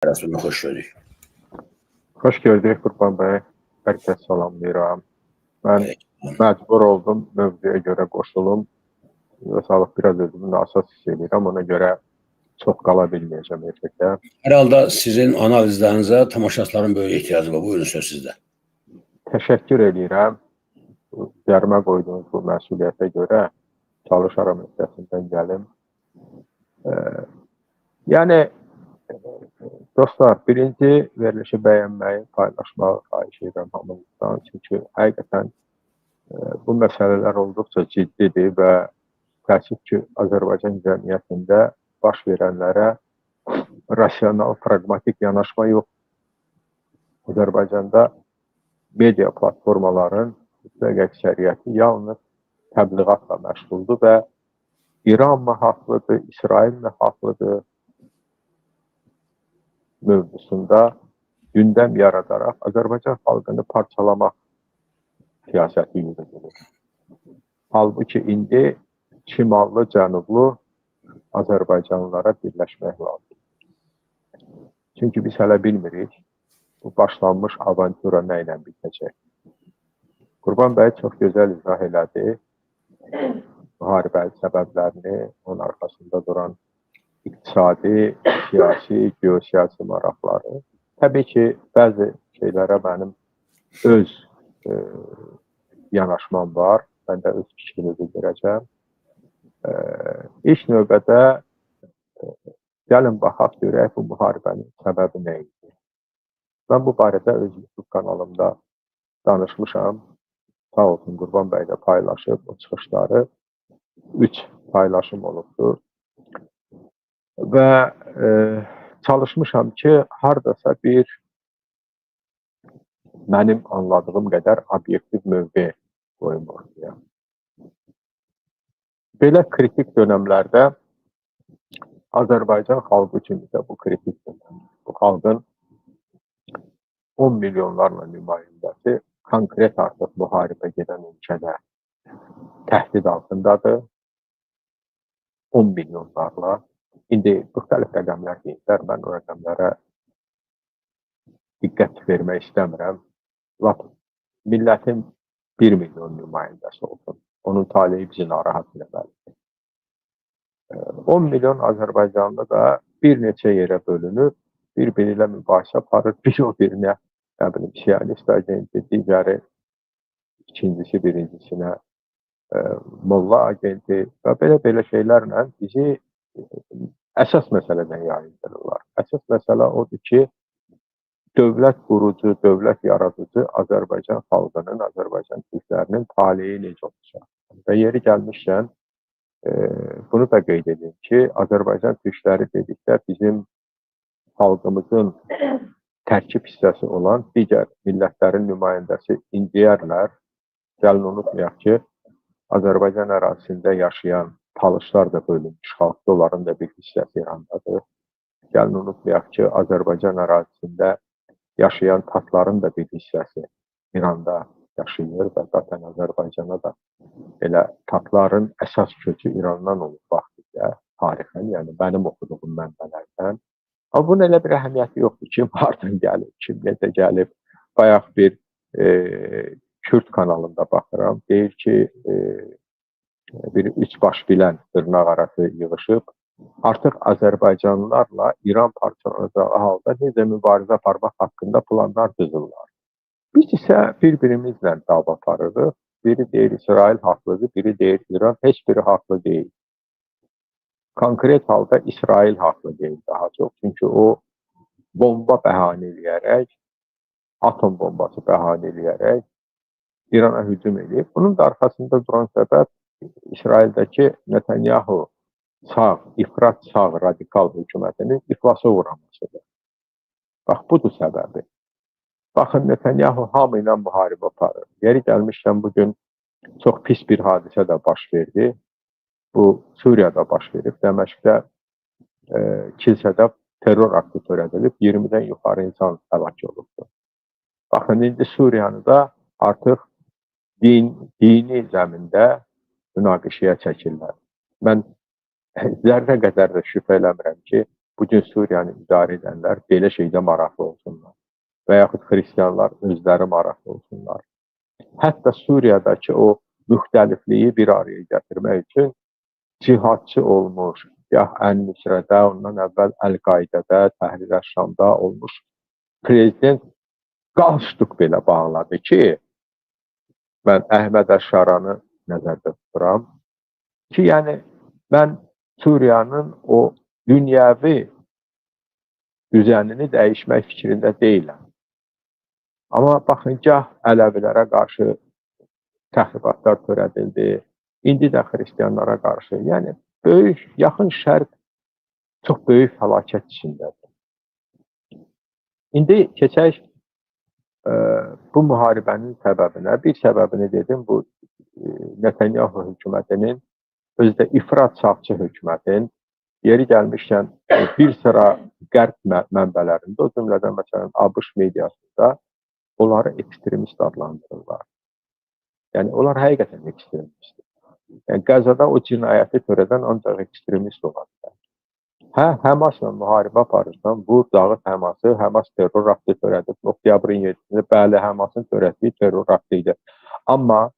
Rəsmimi xoş gördük. Xoş gördük Qurban bəy. Hər kəs salamlayıram. Mən məcbur oldum mövzuya görə qoşulum. Sağlıq biraz özümü nasaz hiss edirəm. Ona görə çox qala bilməyəcəm efirdə. Hər halda sizin analizlərinizə tamaşaçıların böyük ehtiyacı var. Buyurun söz sizdə. Təşəkkür edirəm. Üzərimə qoyduğunuz bu məsuliyyətə görə çalışaram öhdəsindən gəlim. Yəni dostlar, birinci verilişi bəyənməyi, paylaşmağı xahiş edirəm hamınızdan. Çünki həqiqətən bu məsələlər olduqca ciddidir və təəssüf ki, Azərbaycan cəmiyyətində baş verənlərə rasional, pragmatik yanaşma yox. Azərbaycanda media platformaların mütləq əksəriyyəti yalnız təbliğatla məşğuldur və İran mı haqlıdır, İsrail mi haqlıdır mövzusunda gündəm yaradaraq Azərbaycan xalqını parçalamaq siyasəti yürüdülür. Halbuki indi şimallı, cənublu Azərbaycanlılara birləşmək lazımdır. Çünki biz hələ bilmirik, bu başlanmış avantura nə ilə bitəcək. Qurban bəy çox gözəl izah elədi müharibənin səbəblərini, onun arxasında duran iqtisadi, siyasi, geosiyasi maraqları. Təbii ki, bəzi şeylərə mənim öz yanaşmam var, mən də öz fikrimi bildirəcəm. İlk növbədə gəlin baxaq görək bu müharibənin səbəbi nə idi? Mən bu barədə öz YouTube kanalımda danışmışam. Sağ olsun Qurban bəy də paylaşıb o çıxışları. 3 paylaşım olubdur. Və çalışmışam ki, hardasa bir mənim anladığım qədər obyektiv mövqe qoyum ortaya. Belə kritik dönəmlərdə Azərbaycan xalqı üçün də bu kritik dönəm. Bu xalqın 10 milyonlarla nümayəndəsi konkret artıq müharibə gedən ölkədə təhdid altındadır. 10 milyonlarla. İndi müxtəlif rəqəmlər deyirlər, mən o rəqəmlərə diqqət vermək istəmirəm. Millətin 1 milyon nümayəndəsi olsun. Onun taleyi bizi narahat eləməlidir. 10 milyon Azərbaycanlı da bir neçə yerə bölünüb, bir-biri ilə mübahisə aparır. Biri o birinə, siyonist agenti, digəri ikincisi birincisinə molla agenti və belə şeylərlə bizi əsas məsələdən yayındırırlar. Əsas məsələ odur ki, dövlət qurucu, dövlət yaradıcı Azərbaycan xalqının, Azərbaycan türklərinin taleyi necə olacaq? Və yeri gəlmişkən, bunu da qeyd edeyim ki, Azərbaycan türkləri dedikdə bizim xalqımızın tərkib hissəsi olan digər millətlərin nümayəndəsi indiyərlər. Gəlin unutmayaq ki, Azərbaycan ərazisində yaşayan talışlar da bölünmüş xalqdır, onların da bir hissəsi İrandadır. Gəlin unutmayaq ki, Azərbaycan ərazisində yaşayan tatların da bir hissəsi İranda yaşayır və zaten Azərbaycana da elə tatların əsas kökü İrandan olub vaxtında tarixən, yəni mənim oxuduğum mənbələrdən. Amma bunun elə bir əhəmiyyəti yoxdur ki, hardan gəlib, kim necə gəlib. Bayaq bir Kürt kanalında baxıram, deyir ki, bir üç baş bilən dırnaq arası yığışıb, artıq Azərbaycanlılarla İran parçalanacağı halda necə mübarizə aparmaq haqqında planlar düzürlər. Biz isə bir-birimizlə dava aparırıq. Biri deyir İsrail haqlıdır, biri deyir İran, heç biri haqlı deyil. Konkret halda İsrail haqlı deyil daha çox. Çünki o bomba bəhanə eləyərək, atom bombası bəhanə eləyərək İrana hücum edib. Bunun da arxasında duran səbəb İsraildəki Netanyahu sağ, ifrat sağ radikal hökumətinin iflasa uğramasıdır. Bax, budur səbəbi. Baxın, Netanyahu hamı ilə müharibə aparır. Yeri gəlmişkən bugün çox pis bir hadisə də baş verdi. Bu, Suriyada baş verib. Dəməşqdə kilsədə terror aktı törədilib, 20-dən yuxarı insan həlak olubdur. Baxın, indi Suriyanı da artıq dini zəmində münaqişəyə çəkirlər. Mən zərrə qədər də şübhə eləmirəm ki, bugün Suriyanı idarə edənlər belə şeydə maraqlı olsunlar və yaxud xristianlar özləri maraqlı olsunlar. Hətta Suriyadakı o müxtəlifliyi bir araya gətirmək üçün cihadçı olmuş, gah Ən-Nusrədə, ondan əvvəl Əl-Qaidədə, Təhrir Əş-Şamda olmuş prezident qalstuk belə bağladı ki, mən Əhməd Əş-Şaranı nəzərdə tuturam ki, yəni mən Suriyanın o dünyəvi düzənini dəyişmək fikrində deyiləm. Amma baxın, gah Ələvilərə qarşı təxribatlar törədildi, indi də xristianlara qarşı. Yəni, böyük, yaxın şərq çox böyük fəlakət içindədir. İndi keçək bu müharibənin səbəbinə. Bir səbəbini dedim, bu Netanyahu hökumətinin, özü də ifrat sağçı hökumətin yeri gəlmişkən bir sıra qərb mənbələrində, o cümlədən məsələn ABŞ mediasında onları ekstremist adlandırırlar. Yəni, onlar həqiqətən ekstremistdir. Yəni, Qəzada o cinayəti törədən ancaq ekstremist ola bilər. Hə, Həmasla müharibə aparırsan, bu dağıt Həması, Həmas terror aktı törədib, oktyabrın 7-də, bəli, Həmasın törətdiyi terror aktı idi. Amma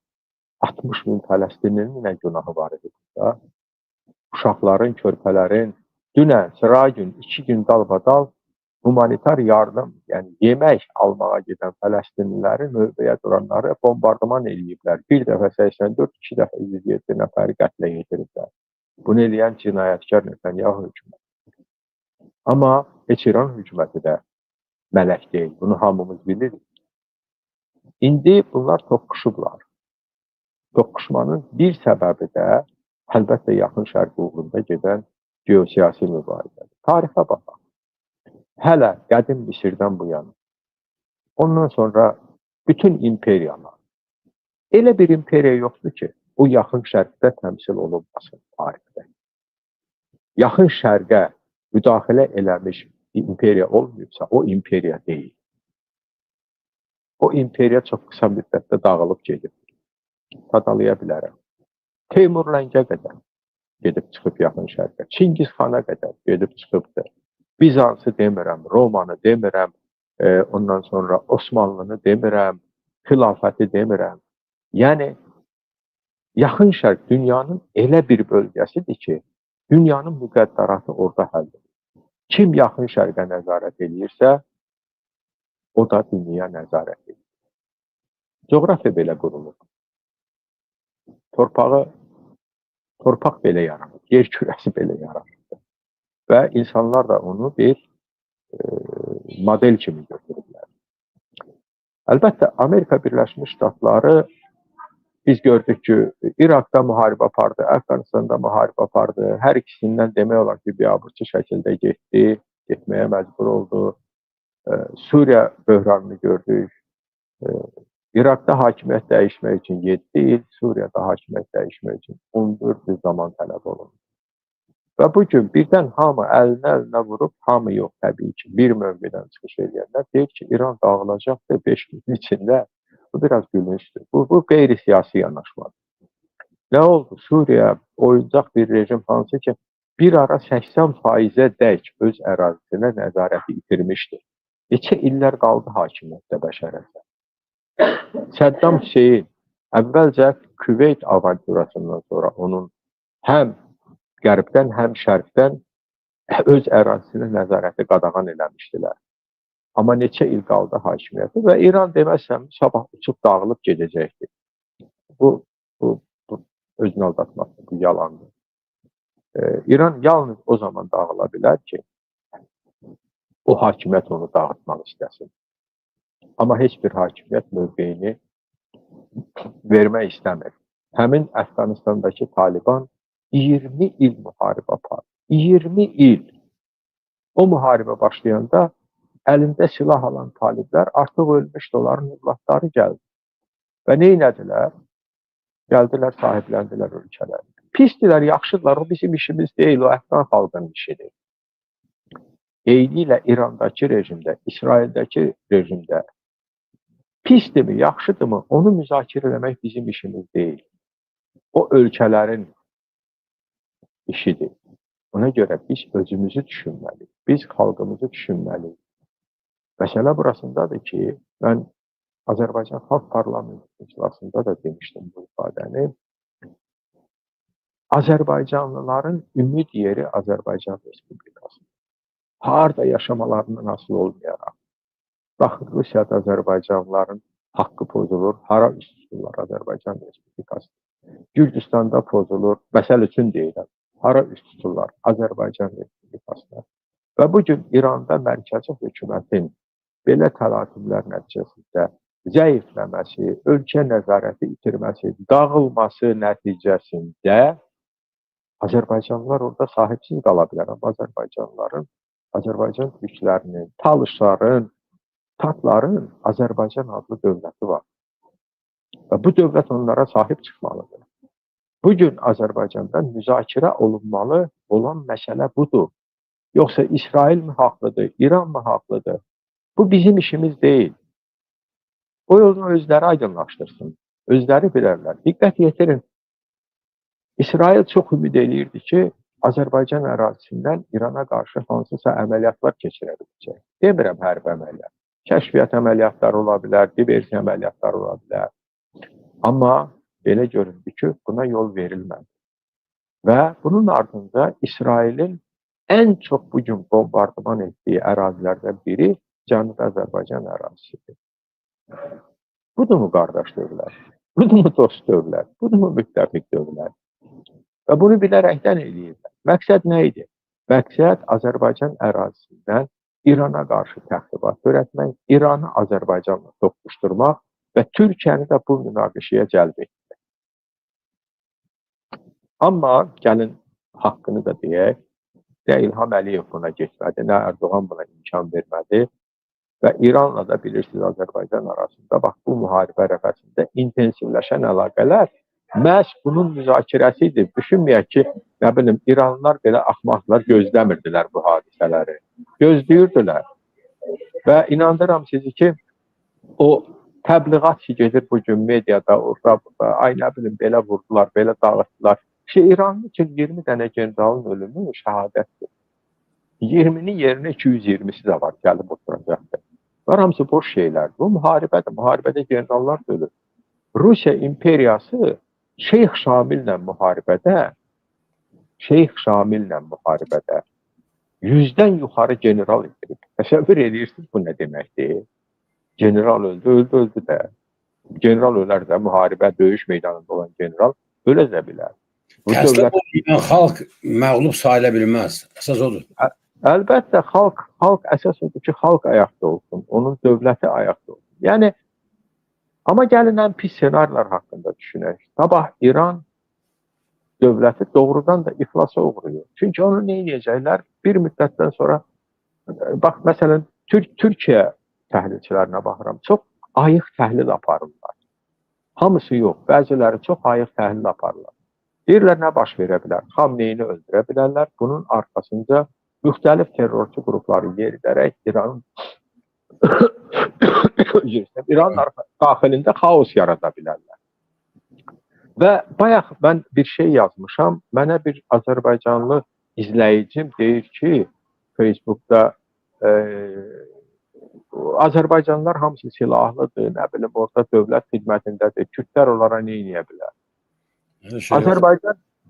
60 min Fələstinlinin nə günahı var idi burada? Uşaqların, körpələrin, dünən, sıra gün, 2 gün dalbadal humanitar yardım, yəni yemək almağa gedən Fələstinlilərin növbəyə duranları bombardıman eləyiblər. Bir dəfə 84, 2 dəfə 107 nəfəri qətlə yetiriblər. Bunu eləyən cinayətkar Netanyahu hökuməti. Amma heç İran hökuməti də mələk deyil. Bunu hamımız bilirik. İndi bunlar toqquşublar. Toqquşmanın bir səbəbi də əlbəttə yaxın şərq uğrunda gedən geosiyasi mübarizədir. Tarixə baxaq. Hələ qədim Misirdən bu yana. Ondan sonra bütün imperiyalar. Elə bir imperiya yoxdur ki, o yaxın şərqdə təmsil olunmasın tarixdə. Yaxın şərqə müdaxilə eləmiş imperiya olmayıbsa, o imperiya deyil. O imperiya çox qısa müddətdə dağılıb gedib. Tadalaya bilərəm. Teymur Ləngə qədər gedib çıxıb yaxın şərqə. Çingiz Xana qədər gedib çıxıbdır. Bizansı demirəm, Romanı demirəm, ondan sonra Osmanlını demirəm, xilafəti demirəm. Yəni, yaxın şərq dünyanın elə bir bölgəsidir ki, dünyanın müqəddəratı orada həll edir. Kim yaxın şərqə nəzarət edirsə, o da dünyaya nəzarət edir. Coğrafiya belə qurulur. Torpaq belə yaranır, yer kürəsi belə yaranır. Və insanlar da onu bir model kimi götürürlər. Əlbəttə, Amerika Birləşmiş Ştatları biz gördük ki, İraqda müharibə apardı, Əfqanistanda müharibə apardı. Hər ikisindən demək olar ki, biabırçı şəkildə getdi, getməyə məcbur oldu. Suriya böhranını gördük. İraqda hakimiyyət dəyişmək üçün 7 il, Suriyada hakimiyyət dəyişmək üçün 14 il zaman tələb olundu. Və bugün birdən hamı əlinə vurub, hamı yox təbii ki, bir mövqedən çıxış edənlər deyir ki, İran dağılacaqdır 5 gün içində. Bu biraz gülünçdür. Bu qeyri-siyasi yanaşmadır. Nə oldu? Suriya oyuncaq bir rejim hansı ki, bir ara 80%-ə dək öz ərazisinə nəzarəti itirmişdir. Neçə illər qaldı hakimiyyətdə bəşər Əsəd. Səddam Hüseyin əvvəlcə Küveyt avanturasından sonra onun həm qərbdən, həm şərqdən öz ərazisinə nəzarəti qadağan eləmişdilər. Amma neçə il qaldı hakimiyyəti və İran deməzsəm sabah uçub dağılıb gedəcəkdir. Bu özünü aldatmaqdır, bu yalandır. İran yalnız o zaman dağıla bilər ki, o hakimiyyət onu dağıtmaq istəsin. Amma heç bir hakimiyyət mövqeyini vermək istəmir. Həmin Əfqanistandakı Taliban 20 il müharibə apardı. 20 il. O müharibə başlayanda əlində silah alan taliblər artıq ölmüşdü, onların övladları gəldi. Və nə etdilər? Gəldilər, sahibləndilər ölkələri. Pisdilər, yaxşıdırlar, o bizim işimiz deyil, o Əfqan xalqının işidir. Eynilə İrandakı rejimdə, İsraildəki rejimdə pisdirmi, yaxşıdırmı, onu müzakirə eləmək bizim işimiz deyil. O ölkələrin işidir. Ona görə biz özümüzü düşünməliyik. Biz xalqımızı düşünməliyik. Məsələ burasındadır ki, mən Azərbaycan Xalq Parlamenti iclasında da demişdim bu ifadəni. Azərbaycanlıların ümid yeri Azərbaycan Respublikası. Harda yaşamalarından asılı olmayaraq. Baxın, Rusiyada Azərbaycanlıların haqqı pozulur, hara üst tuturlar Azərbaycan Respublikası. Gürcüstanda pozulur, məsəl üçün deyirəm, hara üst tuturlar Azərbaycan Respublikasına. Və bugün İranda mərkəzi hökumətin belə təlatimlər nəticəsində zəifləməsi, ölkə nəzarəti itirməsi, dağılması nəticəsində Azərbaycanlılar orada sahibsiz qala bilər. Amma Azərbaycanlıların, Azərbaycan türklərinin, talışların, tatların Azərbaycan adlı dövləti var. Və bu dövlət onlara sahib çıxmalıdır. Bugün Azərbaycanda müzakirə olunmalı olan məsələ budur. Yoxsa İsrail mi haqlıdır, İran mı haqlıdır? Bu bizim işimiz deyil. O yolunu özləri aydınlaşdırsın. Özləri bilərlər. Diqqət yetirin. İsrail çox ümid eləyirdi ki, Azərbaycan ərazisindən İrana qarşı hansısa əməliyyatlar keçirə biləcək. Demirəm hərbi əməliyyat. Kəşfiyyat əməliyyatları ola bilər, diversiya əməliyyatları ola bilər. Amma belə göründü ki, buna yol verilmədi. Və bunun ardında İsrailin ən çox bugün bombardıman etdiyi ərazilərdən biri Cənubi Azərbaycan ərazisidir. Budurmu qardaş dövlət? Budurmu dost dövlət? Budurmu müttəfiq dövlət? Və bunu bilərəkdən eləyirlər. Məqsəd nə idi? Məqsəd Azərbaycan ərazisindən İrana qarşı təxribat törətmək, İranı Azərbaycanla toqquşdurmaq və Türkiyəni də bu münaqişəyə cəlb etmək. Amma gəlin haqqını da deyək, nə İlham Əliyev buna getmədi, nə Erdoğan buna imkan vermədi və İranla da bilirsiniz Azərbaycan arasında bax bu müharibə ərəfəsində intensivləşən əlaqələr məhz bunun müzakirəsi idi. Düşünməyək ki, nə bilim, İranlılar belə axmaqlar gözləmirdilər bu hadisələri. Gözləyirdilər. Və inandıram sizi ki, o təbliğat ki gedir bugün mediada, orada, ay nə bilim, belə vurdular, belə dağıtdılar. İranlı ki, 20 dənə generalın ölümü şəhadətdir. 20'nin yerinə 220'si də var, gəlib oturacaqdır. Bunlar hamısı boş şeylər. Bu müharibədir. Müharibədə generallar ölür. Rusiya imperiyası Şeyx Şamillə müharibədə 100'dən yuxarı general itirib. Təsəvvür edirsiniz bu nə deməkdir? General öldü, öldü də. General ölər də, müharibə, döyüş meydanında olan general ölə də bilər. Təslim olmayan xalq məğlub sayıla bilməz. Əsas odur. Əlbəttə, xalq əsas odur ki, xalq ayaqda olsun, onun dövləti ayaqda olsun. Yəni, amma gəlin ən pis senarilər haqqında düşünək. Sabah İran dövləti doğrudan da iflasa uğrayır. Çünki onu nə edəcəklər? Bir müddətdən sonra, bax, məsələn, Türkiyə təhlilçilərinə baxıram, çox ayıq təhlil aparırlar. Hamısı yox, bəziləri çox ayıq təhlil aparırlar. Deyirlər, nə baş verə bilər? Xamneyini öldürə bilərlər. Bunun arxasında müxtəlif terrorçu qrupları yeridərək İranın daxilində xaos yarada bilərlər. Və bayaq mən bir şey yazmışam. Mənə bir Azərbaycanlı izləyicim deyir ki, Facebookda Azərbaycanlılar hamısı silahlıdır, nə bilim, orada dövlət xidmətindədir. Kürdlər onlara nə edə bilər?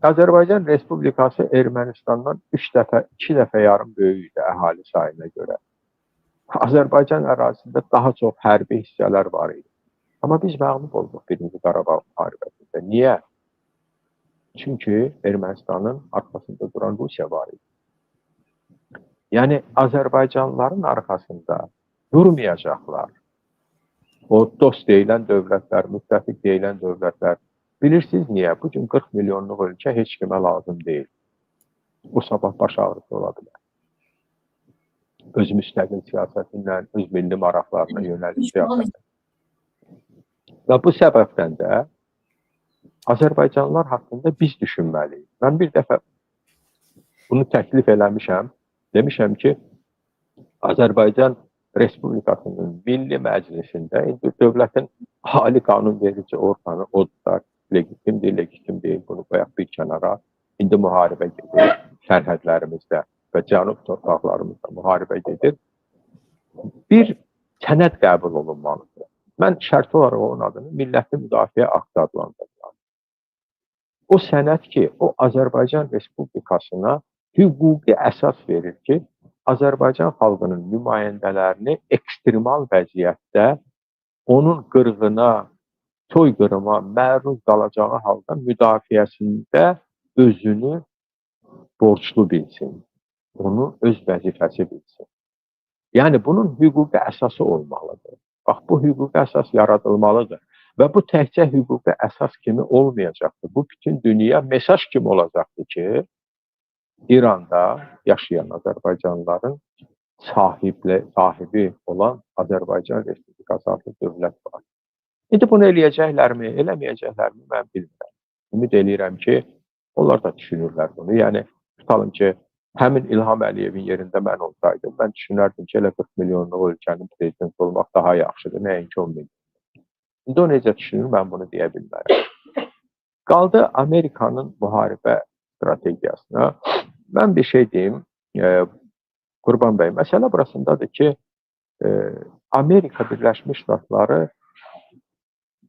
Azərbaycan Respublikası Ermənistandan 2 dəfə yarım böyükdür əhali sayına görə. Azərbaycan ərazisində daha çox hərbi hissələr var idi. Amma biz məğlub olduq 1-ci Qarabağ müharibəsində. Niyə? Çünki Ermənistanın arxasında duran Rusiya var idi. Yəni, Azərbaycanlıların arxasında durmayacaqlar. O dost deyilən dövlətlər, müttəfiq deyilən dövlətlər. Bilirsiniz niyə? Bugün 40 milyonluq ölkə heç kimə lazım deyil. O sabah baş ağrısı ola bilər. Öz müstəqil siyasətindən, öz milli maraqlarına yönəlik siyasətlə. Və bu səbəbdən də Azərbaycanlılar haqqında biz düşünməliyik. Mən bir dəfə bunu təklif eləmişəm. Demişəm ki, Azərbaycan Respublikasının Milli Məclisində indi dövlətin ali qanun verici orqanı odur da, legitim deyil, bunu qoyaq bir kənara. İndi müharibə gedir. sərhədlərimizdə və cənub torpaqlarımızda müharibə gedir, bir sənəd qəbul olunmalıdır. Mən şərti olaraq onun adını Milləti Müdafiə Aktı adlandırıram. O sənəd ki, o Azərbaycan Respublikasına hüquqi əsas verir ki, Azərbaycan xalqının nümayəndələrini ekstremal vəziyyətdə onun qırğına, soyqırıma məruz qalacağı halda müdafiəsində özünü borclu bilsin. Onu öz vəzifəsi bilsin. Yəni, bunun hüquqi əsası olmalıdır. Bax, bu hüquqi əsas yaradılmalıdır. Və bu təkcə hüquqi əsas kimi olmayacaqdır. Bu, bütün dünya mesaj kimi olacaqdır ki, İranda yaşayan Azərbaycanlıların sahibi olan Azərbaycan Respublikası adlı dövlət var. İndi bunu eləyəcəklərmi, eləməyəcəklərmi mən bilmirəm. Ümid eləyirəm ki, onlar da düşünürlər bunu. Yəni, tutalım ki, həmin İlham Əliyevin yerində mən olsaydım, mən düşünərdim ki, elə 40 milyonluq ölkənin prezidenti olmaq daha yaxşıdır, nəinki 10 milyon. İndi o necə düşünür, mən bunu deyə bilmərəm. Qaldı Amerikanın müharibə strategiyasına. Mən bir şey deyim, Qurban bəy, məsələ burasındadır ki, Amerika Birləşmiş Ştatları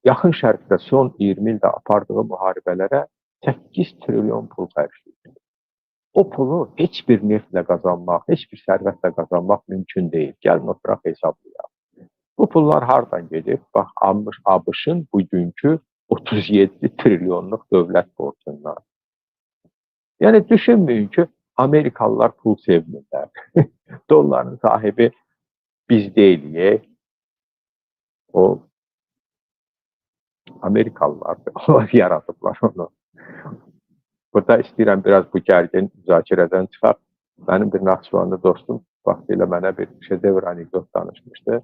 yaxın şərqdə son 20 ildə apardığı müharibələrə 8 trilyon pul xərcləyir. O pulu heç bir neftlə qazanmaq, heç bir sərvətlə qazanmaq mümkün deyil. Gəlin oturaq hesablayaq. Bu pullar hardan gedir? Bax, ABŞ-ın bugünkü 37 trilyonluq dövlət borcundan. Yəni, düşünməyin ki, Amerikalılar pul sevmirlər. Dolların sahibi biz deyiliyik. O, Amerikalılardır. Onlar yaradıblar onu. Burada istəyirəm biraz bu gərgin müzakirədən çıxaq. Mənim bir Naxçıvanlı dostum vaxtilə mənə bir şedevr anekdot danışmışdı.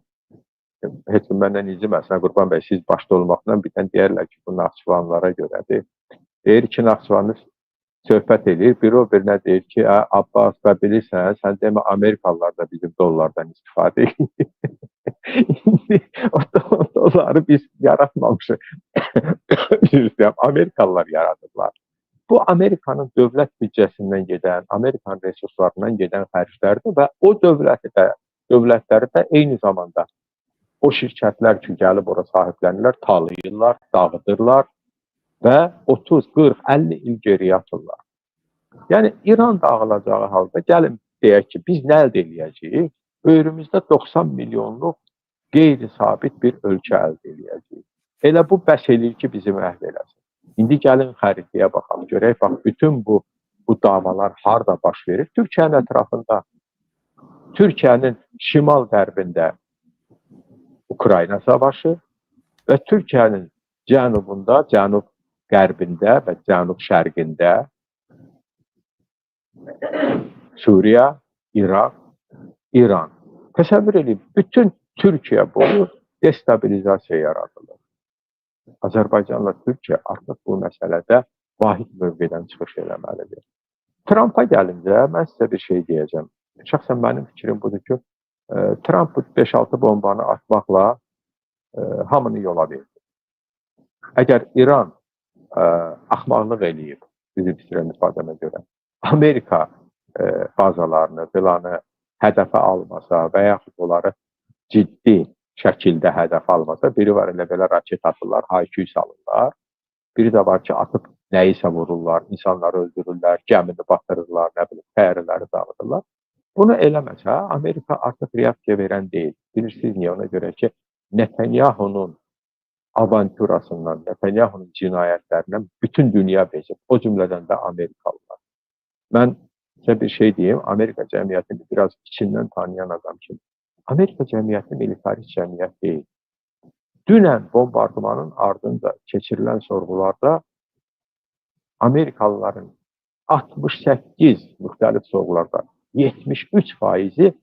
Heç kim məndən inciməsin, Qurban bəy, siz başda olmaqla birdən deyərlər ki, bu Naxçıvanlılara görədir. Deyir ki, Naxçıvanlı söhbət edir. Biri o birinə deyir ki, Abbas, bilirsən, sən demə Amerikalılar da bizim dollardan istifadə edir. O dolları biz yaratmamışıq. Amerikalılar yaradıblar. Bu, Amerikanın dövlət büdcəsindən gedən, Amerikan resurslarından gedən xərclərdir və o dövlətləri də eyni zamanda o şirkətlər ki, gəlib ora sahiblənirlər, talayırlar, dağıdırlar və 30, 40, 50 il geriyə atırlar. Yəni, İran dağılacağı halda gəlin deyək ki, biz nə əldə edəcəyik? Böyrümüzdə 90 milyonluq qeyri-sabit bir ölkə əldə edəcəyik. Elə bu bəs eləyir ki, bizi məhv eləsin. İndi gəlin xəritəyə baxaq, görək, bax, bütün bu davalar harada baş verir? Türkiyənin ətrafında, Türkiyənin şimal-qərbində Ukrayna savaşı və Türkiyənin cənubunda, cənub-qərbində və cənub-şərqində Suriya, İraq, İran. Təsəvvür edin, bütün Türkiyə boyu destabilizasiya yaradılır. Azərbaycanla Türkiyə artıq bu məsələdə vahid mövqedən çıxış eləməlidir. Trumpa gəlincə, mən sizə bir şey deyəcəm. Şəxsən mənim fikrim budur ki, Trump 5-6 bombanı atmaqla hamını yola verdi. Əgər İran axmaqlıq eləyib, bizi bitirən ifadəmə görə, Amerika bazalarını, filanı hədəfə almasa və yaxud onları ciddi şəkildə hədəf almasa, biri var elə belə raket atırlar, hay-küy salırlar. Biri də var ki, atıb nəyisə vururlar, insanları öldürürlər, gəmini batırırlar, nə bilim, təyyarələri dağıdırlar. Bunu eləməsə, Amerika artıq reaksiya verən deyil. Bilirsiniz niyə? Ona görə ki, Netanyahunun avanturasından, Netanyahunun cinayətlərindən bütün dünya bezib. O cümlədən də Amerikalılar. Mən sizə bir şey deyim, Amerika cəmiyyətini biraz içindən tanıyan adam kimi. Amerika cəmiyyəti militarist cəmiyyət deyil. Dünən bombardımanın ardınca keçirilən sorğularda Amerikalıların 68 müxtəlif sorğularda 73%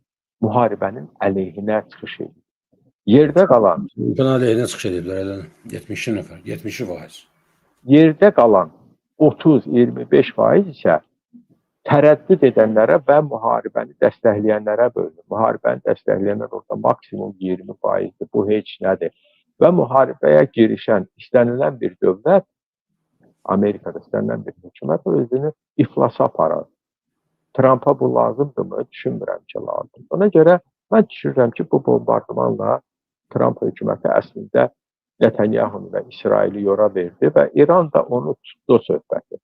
müharibənin əleyhinə çıxış edir. Yerdə qalan... Müharibənin əleyhinə çıxış ediblər, elə 70 nəfər, 70%. Yerdə qalan 30-25% isə tərəddüd edənlərə və müharibəni dəstəkləyənlərə bölünür. Müharibəni dəstəkləyənlər orada maksimum 20%-dir. Bu heç nədir. Və müharibəyə girişən, istənilən bir dövlət, Amerikada istənilən bir hökumət özünü iflasa aparır. Trumpa bu lazımdırmı? Düşünmürəm ki, lazımdır. Ona görə mən düşünürəm ki, bu bombardımanla Trump hökuməti əslində Netanyahu və İsraili yora verdi və İran da onu tutdu o söhbəti.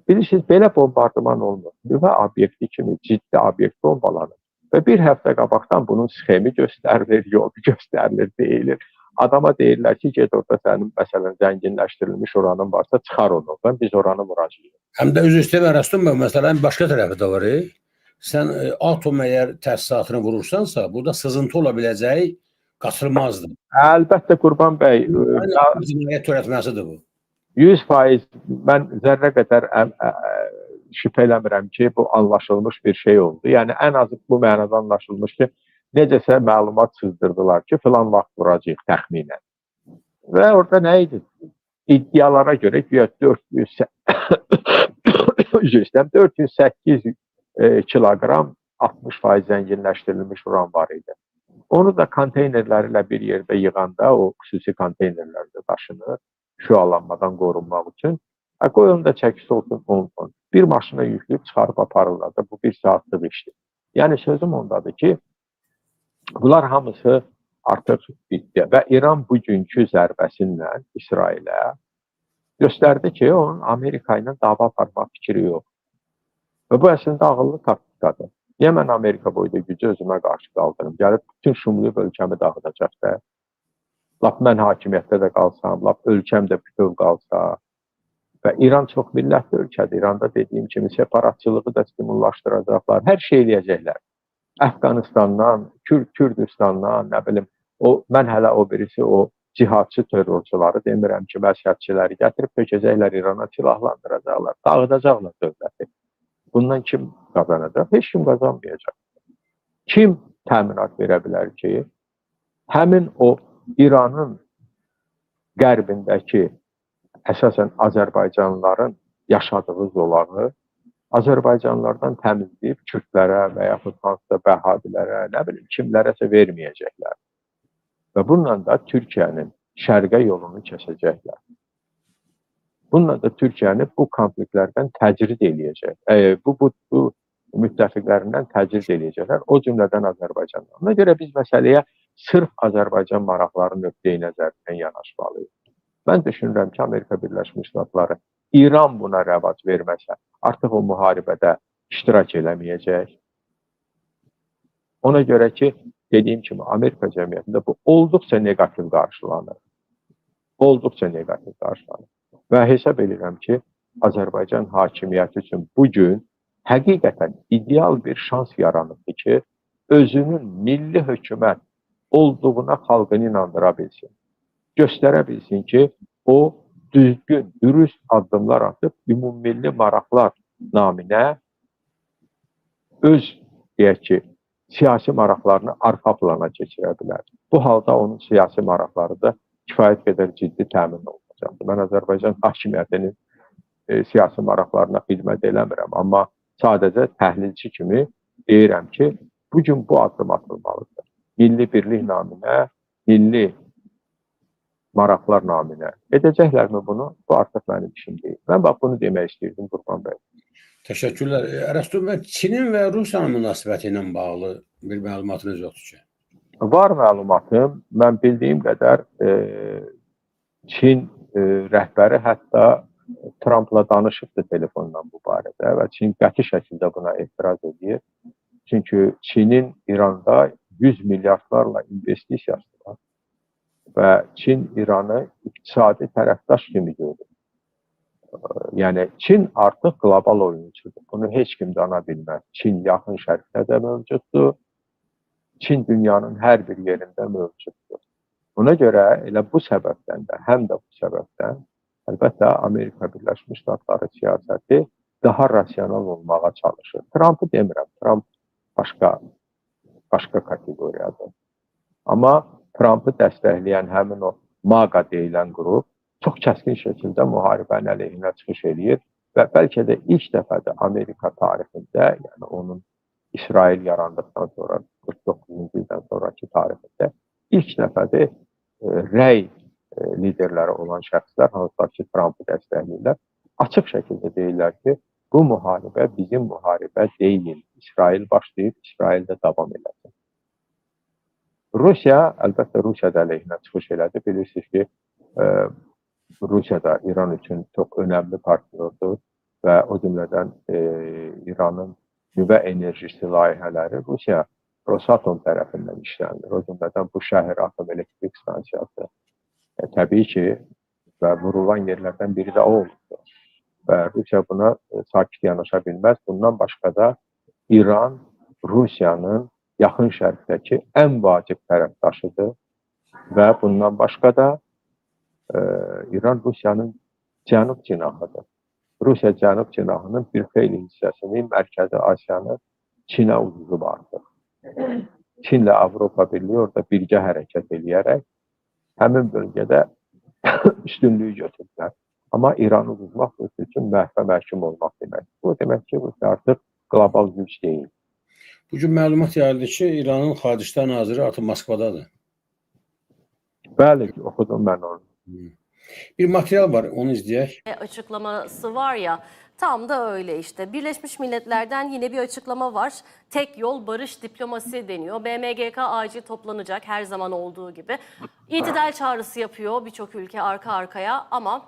Bilirsiniz, belə bombardıman olmur. Nüvə obyekti kimi ciddi obyekt bombalanır. Və bir həftə qabaqdan bunun sxemi göstərilir, yolu göstərilir, deyilir. Adama deyirlər ki, get orada sənin məsələn zənginləşdirilmiş uranın varsa çıxar onu. Biz oranı vuracağıq. Həm də üzr istəyirəm Ərəstun bəy, məsələnin başqa tərəfi də var. Sən atom əgər təsisatını vurursansa, burada sızıntı ola biləcəyi qaçılmazdır. Əlbəttə Qurban bəy, Cinayət törətməsidir bu. 100% mən zərrə qədər şübhə eləmirəm ki, bu anlaşılmış bir şey oldu. Yəni ən azı bu mənada anlaşılmış ki, necəsə məlumat sızdırdılar ki, filan vaxt vuracağıq təxminən. Və orada nə idi? İddialara görə 408 kiloqram 60% zənginləşdirilmiş uran var idi. Onu da konteynerləri ilə bir yerdə yığanda, o xüsusi konteynerlərdə daşınır, şüalanmadan qorunmaq üçün. Qoy onu da çəkisi olsun 10 ton. Bir maşına yükləyib çıxarıb aparırlar da, bu bir saatlıq işdir. Yəni sözüm ondadır ki, bunlar hamısı artıq bitdi və İran bugünkü zərbəsinlə İsrailə göstərdi ki, onun Amerika ilə dava aparmaq fikri yox. Və bu əslində ağıllı taktikadır. Niyə mən Amerika boyda gücü özümə qarşı qaldırım? Gəlib bütün şumluyub ölkəmi dağıdacaq da. Lap mən hakimiyyətdə də qalsam, lap ölkəm də bütöv qalsa. Və İran çox millətli ölkədir. İranda dediyim kimi separatçılığı da stimullaşdıracaqlar. Hər şey eləyəcəklər. Əfqanistandan, Kürdistandan, nə bilim, mən hələ o birisi o cihadçı terrorçuları demirəm ki, məşhədçiləri gətirib tökəcəklər İrana, silahlandıracaqlar, dağıdacaqlar dövləti. Bundan kim qazanacaq? Heç kim qazanmayacaq. Kim təminat verə bilər ki, həmin o İranın qərbindəki əsasən Azərbaycanlıların yaşadığı zolağı Azərbaycanlılardan təmizləyib Kürdlərə və yaxud hansısa Bəhadilərə, nə bilim, kimlərəsə verməyəcəklər. Və bununla da Türkiyənin şərqə yolunu kəsəcəklər. Bununla da Türkiyəni bu konfliktlərdən təcrid eləyəcək. Bu müttəfiqlərindən təcrid eləyəcəklər, o cümlədən Azərbaycandan. Ona görə biz məsələyə sırf Azərbaycan maraqları nöqteyi nəzərindən yanaşmalıyıq. Mən düşünürəm ki, Amerika Birləşmiş Ştatları İran buna rəvac verməsə, artıq o müharibədə iştirak eləməyəcək. Ona görə ki, dediyim kimi, Amerika cəmiyyətində bu olduqca negativ qarşılanır. Olduqca negativ qarşılanır. Və hesab edirəm ki, Azərbaycan hakimiyyəti üçün bugün həqiqətən ideal bir şans yaranıbdır ki, özünün milli hökumət olduğuna xalqını inandıra bilsin. Göstərə bilsin ki, o düzgün, dürüst addımlar atıb ümummilli maraqlar naminə öz, deyək ki, siyasi maraqlarını arxa plana keçirə bilər. Bu halda onun siyasi maraqları da kifayət qədər ciddi təmin olunacaqdır. Mən Azərbaycan hakimiyyətinin siyasi maraqlarına xidmət eləmirəm, amma sadəcə təhlilçi kimi deyirəm ki, bugün bu addım atılmalıdır. Milli birlik naminə, milli maraqlar naminə. Edəcəklərmi bunu? Bu artıq mənim işim deyil. Mən bax bunu demək istəyirdim Qurban bəy. Təşəkkürlər. Ərəstun bəy, Çinin və Rusiyanın münasibəti ilə bağlı bir məlumatınız yoxdur ki? Var məlumatım. Mən bildiyim qədər Çin rəhbəri hətta Trumpla danışıbdır telefondan bu barədə və Çin qəti şəkildə buna etiraz edir. Çünki Çinin İranda 100 milyardlarla investisiyası var və Çin İranı iqtisadi tərəfdaş kimi görür. Yəni Çin artıq qlobal oyunçudur. Bunu heç kim dana bilməz. Çin yaxın şərqdə də mövcuddur. Çin dünyanın hər bir yerində mövcuddur. Buna görə elə bu səbəbdən də, həm də bu səbəbdən əlbəttə Amerika Birləşmiş Ştatları siyasəti daha rasional olmağa çalışır. Trump'ı demirəm. Trump başqa kateqoriyadır. Amma Trump'ı dəstəkləyən həmin o MAGA deyilən qrup çox kəskin şəkildə müharibənin əleyhinə çıxış eləyir və bəlkə də ilk dəfədir Amerika tarixində, yəni onun İsrail yarandıqdan sonra 49-cu ildən sonraki tarixində ilk dəfədir rəy liderləri olan şəxslər, hansılar ki, Trump'ı dəstəkləyirlər, açıq şəkildə deyirlər ki, bu müharibə bizim müharibə deyil. İsrail başlayıb, İsrail də davam edəcək. Rusiya, əlbəttə Rusiya da əleyhinə çıxış elədi. Bilirsiniz ki, Rusiya da İran üçün çox önəmli partnyordur və o cümlədən İranın nüvə enerjisi layihələri Rusiya Rosatom tərəfindən işlənir. O cümlədən bu şəhər atom elektrik stansiyası təbii ki, və vurulan yerlərdən biri də o oldu. Və Rusiya buna sakit yanaşa bilməz. Bundan başqa da İran Rusiyanın yaxın şərqdəki ən vacib tərəfdaşıdır və bundan başqa da İran Rusiyanın cənub cinahıdır. Rusiya cənub cinahının bir xeyli hissəsini Mərkəzi Asiyanı Çinə uduzub artıq. Çinlə Avropa Birliyi orada birgə hərəkət edərək həmin bölgədə üstünlüyü götürdülər. Amma İranı uduzmaq üçün məhvə məhkum olmaq demək. Bu demək ki, Rusiya artıq qlobal güc deyil. Bugün məlumat yayıldı ki, İranın Xarici İşlər naziri artıq Moskvadadır. Bəli, oxudum mən onu. Bir material var, onu izleyək. Açıklaması var ya, tam da öyle işte. Birleşmiş Milletler'den yine bir açıklama var. Tek yol barış diplomasi deniyor. BMGK acil toplanacak her zaman olduğu gibi. İtidal çağrısı yapıyor birçok ülke arka arkaya ama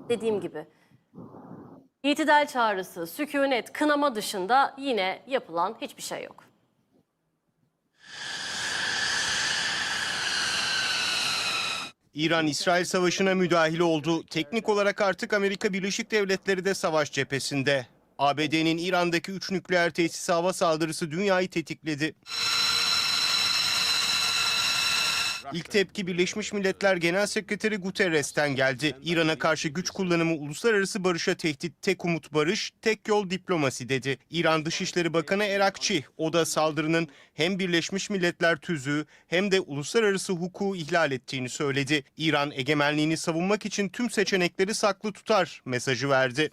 dediğim gibi itidal çağrısı, sükunet, kınama dışında yine yapılan hiçbir şey yok. İran-İsrail savaşına müdahil oldu. Teknik olarak artık Amerika Birleşik Devletleri de savaş cephesinde. ABD'nin İran'daki 3 nükleer tesise hava saldırısı dünyayı tetikledi. İlk tepki Birleşmiş Milletler Genel Sekreteri Guterres'ten geldi. İran'a karşı güç kullanımı uluslararası barışa tehdit, tek umut barış, tek yol diplomasi dedi. İran Dışişleri Bakanı Erakçi, o da saldırının hem Birleşmiş Milletler tüzüğü hem de uluslararası hukuku ihlal ettiğini söyledi. İran egemenliğini savunmak için tüm seçenekleri saklı tutar mesajı verdi.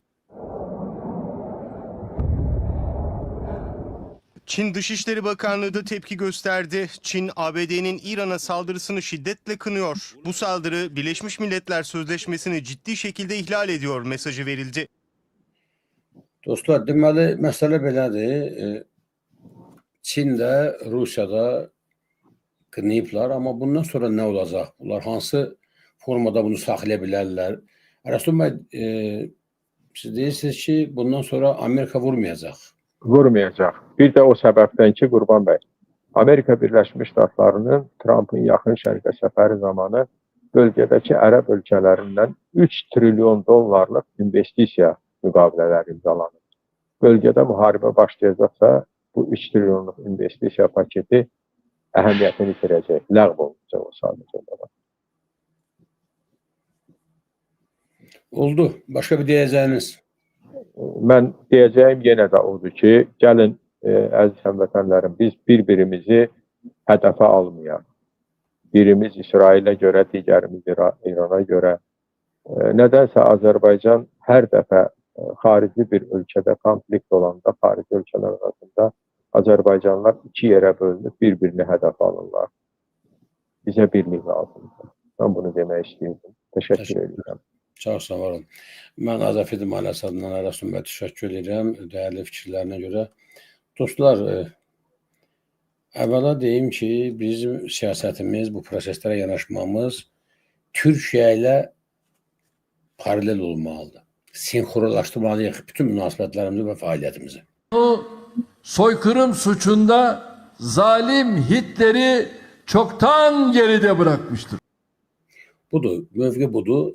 Çin Dışişleri Bakanlığı da tepki gösterdi. Çin, ABD'nin İran'a saldırısını şiddetle kınıyor. Bu saldırı Birleşmiş Milletler Sözleşmesi'ni ciddi şekilde ihlal ediyor mesajı verildi. Dostlar, deməli, məsələ belədir. Çin də, Rusiya da qınayıblar, amma bundan sonra nə olacaq? Bunlar hansı formada bunu saxlaya bilərlər? Ərəstum bəy, siz deyirsiniz ki, bundan sonra Amerika vurmayacaq. Vurmayacaq. Bir də o səbəbdən ki, Qurban bəy, Amerika Birləşmiş Ştatlarının Trump'ın yaxın şərqə səfəri zamanı bölgədəki ərəb ölkələrindən 3 trilyon dollarlıq investisiya müqavilələri imzalanır. Bölgədə müharibə başlayacaqsa, bu 3 trilyonluq investisiya paketi əhəmiyyətini itirəcək, ləğv olunacaq o sadəcə olaraq. Oldu. Başqa bir deyəcəyiniz? Mən deyəcəyim yenə də odur ki, gəlin əziz həmvətənlərim, biz bir-birimizi hədəfə almayaq. Birimiz İsrailə görə, digərimiz İrana görə. Nədənsə Azərbaycan hər dəfə xarici bir ölkədə konflikt olanda, xarici ölkələr arasında Azərbaycanlar iki yerə bölünüb bir-birini hədəf alırlar. Bizə birlik lazımdır. Mən bunu demək istəyirdim. Təşəkkür edirəm. Çox sağ olun. Mən Azəfid Məhəlləsi adından Ərəstum bəy təşəkkür edirəm dəyərli fikirlərinə görə. Dostlar, əvvəla deyim ki, bizim siyasətimiz, bu proseslərə yanaşmamız Türkiyə ilə paralel olmalıdır. Sinxronlaşdırmalıyıq bütün münasibətlərimizi və fəaliyyətimizi. O soykırım suçunda zalim Hitler'i çoktan geride bırakmıştır. Budur, mövqe budur.